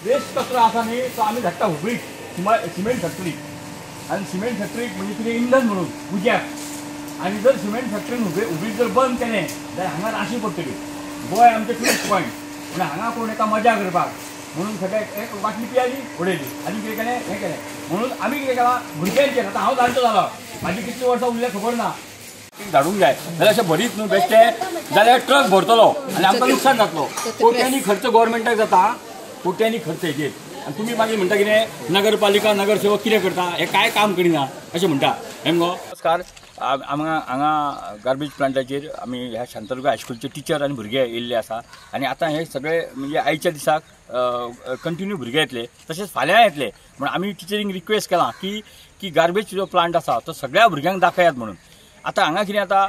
Waste कचरो आसा न्ही तो आमी धाडटा हुबळीक सिमेंट फॅक्टरी आनी सिमेंट फॅक्टरीक म्हणजे कितें इंधन म्हणून उज्याक आनी जर सिमेंट फॅक्टरीन हुबळीक जर बंद केलें जाल्यार हांगा राशी पडटली गोंय आमचें टुरिस्ट पॉयंट पूण हांगा कोण येता मजा करपाक म्हणून सगळ्याक एक बाटली पियाली उडयली आनी कितें केलें हें केलें म्हणून आमी कितें केलां भुरग्यांचेर आतां हांव जाणटो जालो म्हाजी कितलीं वर्सां उरल्या खबर ना धाडूंक जाय जाल्यार अशें भरीत न्हू बेश्टें जाल्यार ट्रक भरतलो आनी आमकां नुकसान जातलो कोट्यांनी खर्च गव्हर्मेंटाक जाता कोट्यांनी खर्च हेजेर आनी तुमी मागीर म्हणटा कितें नगरपालिका नगरसेवक कितें करता हें कांय काम करिना अशें म्हणटा हें मगो नमस्कार हांगा गार्बेज प्लांटाचेर आमी ह्या शांतादुर्गा हायस्कुलचे टिचर आनी भुरगे येयल्ले आसा आनी आतां हे सगळे म्हणजे आयच्या दिसाक कंटिन्यू भुरगे येतले तशेंच फाल्यां येतले म्हण आमी टिचरींक रिक्वेस्ट केलां की गार्बेज जो प्लांट आसा तो सगळ्या भुरग्यांक दाखयात म्हणून आतां हांगा कितें जाता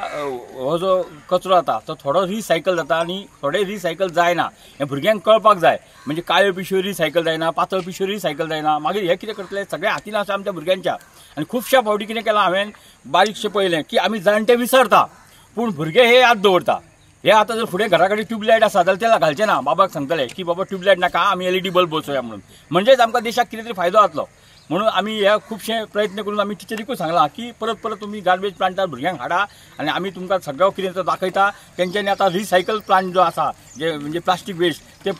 हो जो कचरो जाता तो थोडो रिसायकल जाता आनी थोडे रिसायकल जायना हें भुरग्यांक कळपाक जाय म्हणजे काळ्यो पिशव्यो रिसायकल जायना पातळ पिशव्यो रिसायकल जायना मागीर हे कितें करतले सगळें हातीन आसा आमच्या भुरग्यांच्या आनी खुबश्या फावटी कितें केलां हांवें बारीकशें पळयलें की आमी जाणटे विसरता पूण भुरगे हे याद दवरता हे आतां जर फुडें घरा कडेन ट्यूबलायट आसा जाल्यार तेला घालचें ना बाबाक सांगतले की बाबा ट्यूबलायट नाका आमी LED बल्ब बसोवया म्हणून म्हणजेच आमकां देशाक कितें तरी फायदो जातलो म्हणून आमी ह्या खुबशे प्रयत्न करून आमी टिचरीकूय सांगलां की परत परत तुमी गार्बेज प्लांटार भुरग्यांक हाडा आनी आमी तुमकां सगळो कितें तो दाखयता तेंच्यांनी आतां रिसायकल प्लांट जो आसा जे म्हणजे प्लास्टीक वेस्ट ते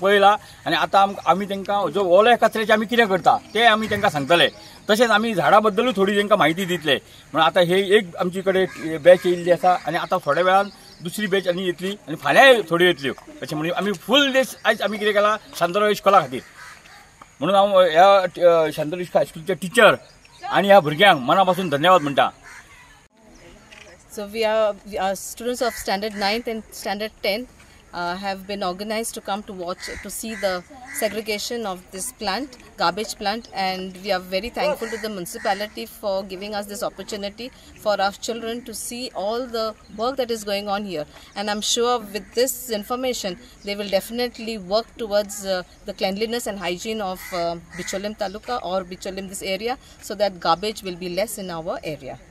पळयला आनी आतां आमी तांकां जो ओल्या कचऱ्याचें आमी कितें करता तें आमी तांकां सांगतले तशेंच आमी झाडां बद्दलूय थोडी तांकां म्हायती दितले म्हण आतां हे एक आमचे कडेन बॅच येयल्ली आसा आनी आतां थोड्या वेळान दुसरी बॅच आनी येतली आनी फाल्यां थोड्यो येतल्यो अशें म्हणून आमी फूल देश आयज आमी कितें केलां शांतादुर्गा इश्कोला खातीर म्हणून हांव ह्या शांतादुर्गा हायस्कुलचे टीचर आनी ह्या भुरग्यांक मना पासून धन्यवाद म्हणटा. So we are students of standard 9th and standard 10th have been organized to come to see the segregation of this plant, garbage plant, and we are very thankful to the municipality for giving us this opportunity for our children to see all the work that is going on here. And I'm sure with this information they will definitely work towards the cleanliness and hygiene of Bicholim Taluka or Bicholim this area so that garbage will be less in our area.